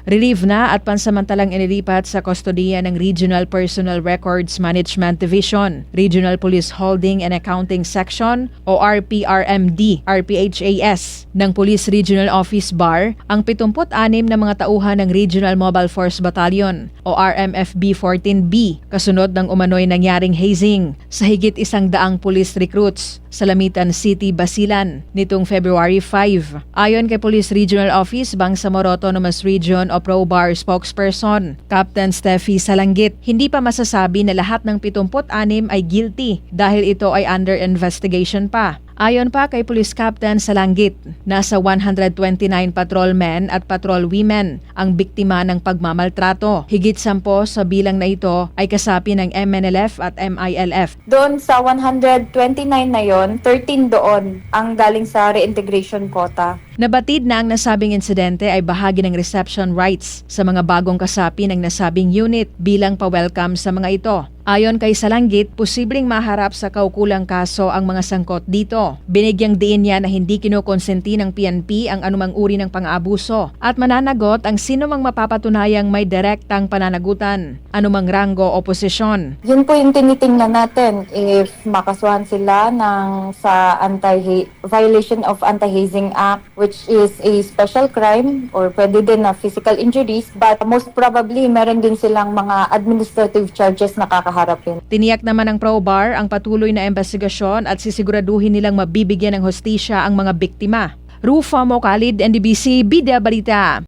Relieve na at pansamantalang inilipat sa kustodiya ng Regional Personal Records Management Division, Regional Police Holding and Accounting Section o RPRMD, RPHAS ng Police Regional Office Bar ang 76 na mga tauhan ng Regional Mobile Force Battalion o RMFB 14B kasunod ng umano'y nangyaring hazing sa higit 100 police recruits sa Lamitan City, Basilan nitong February 5. Ayon kay Police Regional Office Bangsamoro Autonomous Region o ProBar spokesperson, Captain Steffi Salanggit, hindi pa masasabi na lahat ng 76 ay guilty dahil ito ay under investigation pa. Ayon pa kay Police Captain Salanggit, nasa 129 patrolmen at patrolwomen ang biktima ng pagmamaltrato. Higit 10 sa bilang na ito ay kasapi ng MNLF at MILF. Doon sa 129 na yon, 13 doon ang galing sa reintegration quota. Nabatid na ang nasabing insidente ay bahagi ng reception rights sa mga bagong kasapi ng nasabing unit bilang pa-welcome sa mga ito. Ayon kay Salanggit, posibleng maharap sa kaukulang kaso ang mga sangkot dito. Binigyang diin niya na hindi kinukonsenti ng PNP ang anumang uri ng pang-aabuso at mananagot ang sino mang mapapatunayang may direktang pananagutan, anumang ranggo o posisyon. Yun po yung tinitingnan natin if makasuhan sila ng sa violation of Anti-Hazing Act, which is a special crime or pwede din na physical injuries, but most probably meron din silang mga administrative charges na kakaharapin. Tiniyak naman ng ProBar ang patuloy na investigasyon at sisiguraduhin nilang mabibigyan ng hustisya ang mga biktima. Rufa Mocalid, NDBC, Bida Balita.